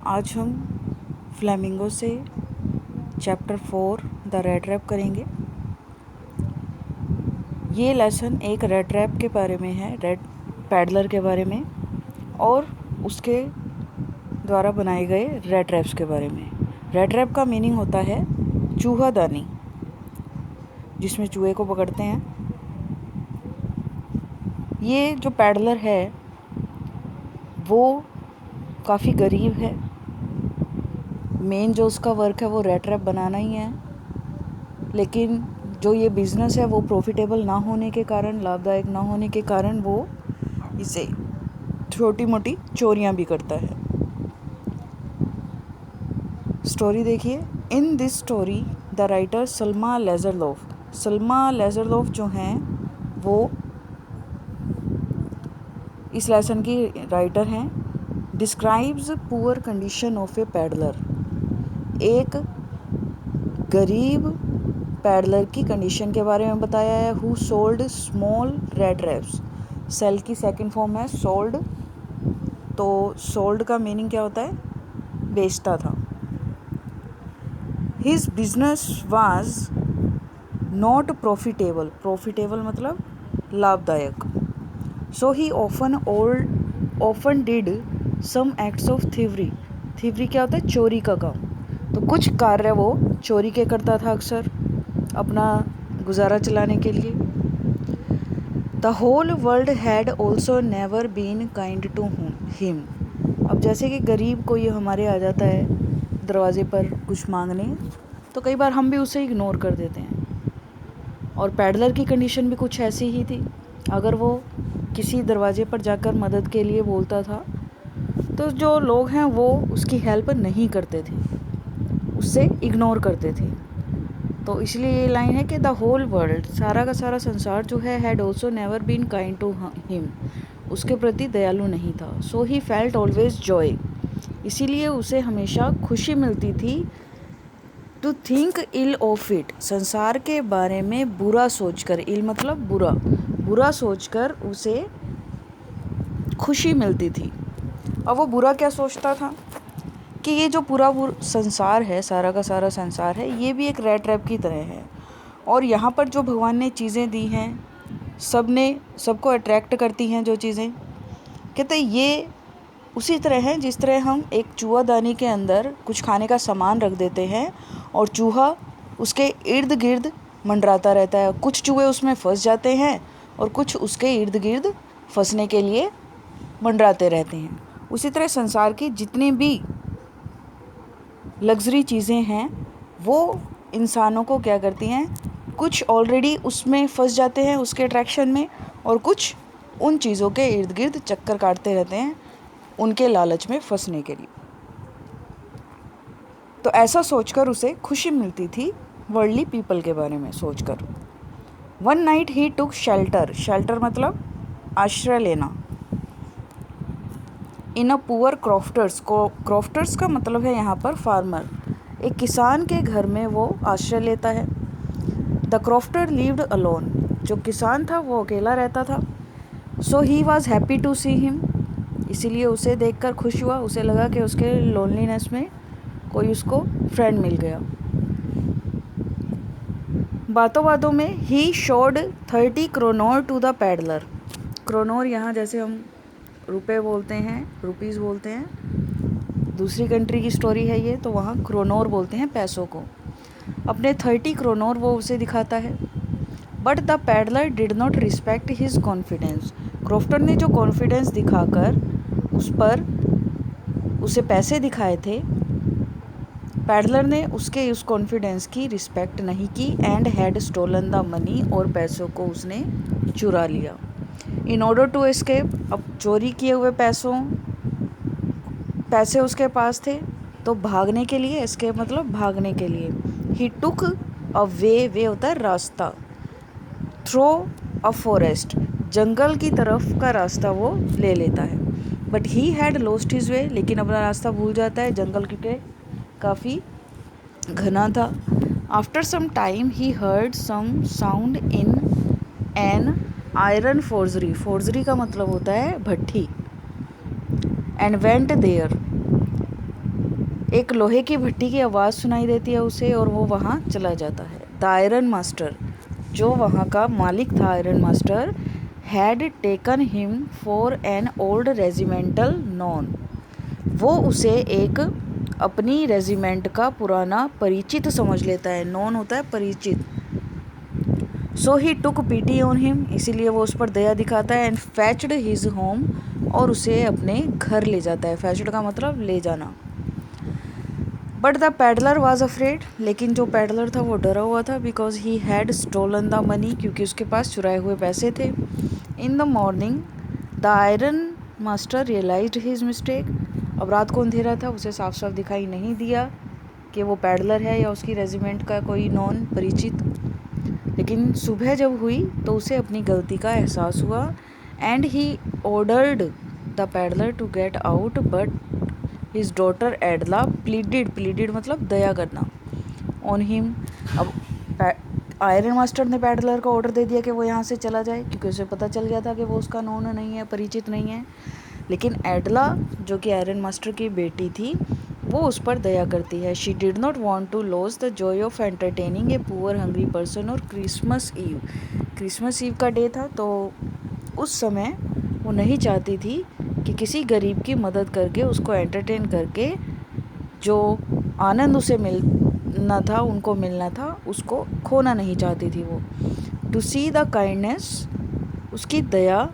आज हम फ्लेमिंगो से चैप्टर 4 द रेड रैप करेंगे। ये लेसन एक रेड रैप के बारे में है, रेड पैडलर के बारे में और उसके द्वारा बनाए गए रेड रैप्स के बारे में। रेड रैप का मीनिंग होता है चूहादानी, जिसमें चूहे को पकड़ते हैं। ये जो पैडलर है वो काफ़ी गरीब है। मेन जो उसका वर्क है वो रेड रैप बनाना ही है, लेकिन जो ये बिज़नेस है वो प्रॉफिटेबल ना होने के कारण, लाभदायक ना होने के कारण वो इसे छोटी मोटी चोरियां भी करता है। स्टोरी देखिए। In this story the writer Selma Lagerlof जो हैं वो इस लेसन की राइटर हैं। Describes poor condition of a peddler, एक गरीब पैडलर की कंडीशन के बारे में बताया है। Who sold small rattraps, sell की सेकंड फॉर्म है सोल्ड, तो सोल्ड का मीनिंग क्या होता है? बेचता था। His business was not profitable मतलब लाभदायक। So he often did some acts of thievery क्या होता है? चोरी का काम। तो कुछ कार्य वो चोरी के करता था अक्सर अपना गुजारा चलाने के लिए। The whole world had also never been kind to him. अब जैसे कि गरीब कोई हमारे आ जाता है दरवाजे पर कुछ मांगने, तो कई बार हम भी उसे इग्नोर कर देते हैं। और पैडलर की कंडीशन भी कुछ ऐसी ही थी। अगर वो किसी दरवाजे पर जाकर मदद के लिए बोलता था तो जो लोग हैं वो उसकी हेल्प नहीं करते थे, उससे इग्नोर करते थे। तो इसलिए ये लाइन है कि द होल वर्ल्ड, सारा का सारा संसार जो है, had also never been kind to him, उसके प्रति दयालु नहीं था। So he felt always joy, इसीलिए उसे हमेशा खुशी मिलती थी। To think ill of it, संसार के बारे में बुरा सोचकर, इल मतलब बुरा सोचकर उसे खुशी मिलती थी। अब वो बुरा क्या सोचता था कि ये जो पूरा संसार है, सारा का सारा संसार है, ये भी एक रेड रैप की तरह है। और यहाँ पर जो भगवान ने चीज़ें दी हैं सबको अट्रैक्ट करती हैं जो चीज़ें। कहते ये उसी तरह है जिस तरह हम एक चूहादानी के अंदर कुछ खाने का सामान रख देते हैं और चूहा उसके इर्द गिर्द मंडराता रहता है। कुछ चूहे उसमें फंस जाते हैं और कुछ उसके इर्द गिर्द फंसने के लिए मंडराते रहते हैं। उसी तरह संसार की जितनी भी लग्जरी चीज़ें हैं वो इंसानों को क्या करती हैं, कुछ ऑलरेडी उसमें फंस जाते हैं उसके अट्रैक्शन में, और कुछ उन चीज़ों के इर्द गिर्द चक्कर काटते रहते हैं उनके लालच में फंसने के लिए। तो ऐसा सोचकर उसे खुशी मिलती थी वर्ल्डली पीपल के बारे में सोचकर। वन नाइट ही टुक शेल्टर मतलब आश्रय लेना। इन अ पुअर क्रॉफ्टर्स का मतलब है यहाँ पर फार्मर, एक किसान के घर में वो आश्रय लेता है। द क्रॉफ्टर लिव्ड अलोन, जो किसान था वो अकेला रहता था। So he was happy to see him, इसीलिए उसे देखकर खुश हुआ। उसे लगा कि उसके लोनलीनेस में कोई उसको फ्रेंड मिल गया। बातों बातों में ही showed 30 kroner to the peddler. Kroner यहाँ जैसे हम रुपए बोलते हैं, रुपीज़ बोलते हैं, दूसरी कंट्री की स्टोरी है ये, तो वहाँ क्रोनोर बोलते हैं पैसों को। अपने 30 क्रोनोर वो उसे दिखाता है। But the peddler did not respect his confidence, crofter ने जो कॉन्फिडेंस दिखाकर उस पर उसे पैसे दिखाए थे, पैडलर ने उसके उस कॉन्फिडेंस की रिस्पेक्ट नहीं की। And had stolen the money, और पैसों को उसने चुरा लिया। इन ऑर्डर टू एस्केप, अब चोरी किए हुए पैसे उसके पास थे, तो भागने के लिए, एस्केप मतलब भागने के लिए। ही टुक अ वे होता है रास्ता, थ्रो अ फॉरेस्ट, जंगल की तरफ का रास्ता वो ले लेता है। But he had lost his way, लेकिन अपना रास्ता भूल जाता है, जंगल क्योंकि काफ़ी घना था। After some time he heard some sound in an iron forgery का मतलब होता है भट्ठी। एंड वेंट देयर, एक लोहे की भट्टी की आवाज़ सुनाई देती है उसे और वो वहाँ चला जाता है। द आयरन मास्टर, जो वहाँ का मालिक था iron master, had taken him for an old regimental non, वो उसे एक अपनी रेजिमेंट का पुराना परिचित समझ लेता है। नॉन होता है परिचित। सो ही टुक पीटी ऑन हिम, इसीलिए वो उस पर दया दिखाता है। एंड फैच्ड हिज होम, और उसे अपने घर ले जाता है। फैच्ड का मतलब ले जाना। But the peddler was afraid, लेकिन जो पैडलर था वो डरा हुआ था, because he had stolen the money, क्योंकि उसके पास चुराए हुए पैसे थे। In the morning the iron master realised his mistake, अब रात को अंधेरा था, उसे साफ साफ दिखाई नहीं दिया कि वो पैडलर है या उसकी रेजिमेंट का कोई नॉन परिचित। लेकिन सुबह जब हुई तो उसे अपनी गलती का एहसास हुआ। And he ordered the peddler to get out, but his daughter Edla pleaded मतलब दया करना, ऑन हिम। अब आयरन मास्टर ने पैडलर को ऑर्डर दे दिया कि वो यहाँ से चला जाए, क्योंकि उसे पता चल गया था कि वो उसका नॉन नहीं है, परिचित नहीं है। लेकिन एडला, जो कि आयरन मास्टर की बेटी थी, वो उस पर दया करती है। She did not want to lose the joy of entertaining a poor hungry person. और क्रिसमस ईव का डे था, तो उस समय वो नहीं चाहती थी कि किसी गरीब की मदद करके, उसको एंटरटेन करके, जो आनंद उसे मिलना था, उनको मिलना था, उसको खोना नहीं चाहती थी वो। टू सी द काइंडनेस, उसकी दया,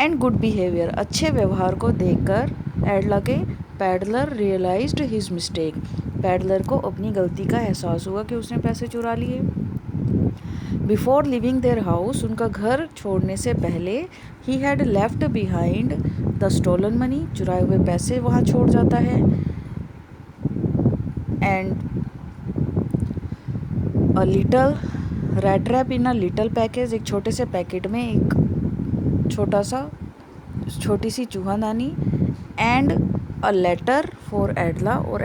एंड गुड बिहेवियर, अच्छे व्यवहार को देखकर एडला के peddler realised his mistake, peddler को अपनी गलती का एहसास हुआ कि उसने पैसे चुरा लिए। बिफोर लिविंग देयर हाउस, उनका घर छोड़ने से पहले, he had left behind the stolen money, चुराए हुए पैसे वहाँ छोड़ जाता है। And a little rattrap in a little package, एक छोटे से पैकेट में एक छोटी सी चूहादानी। And a letter for Edla, और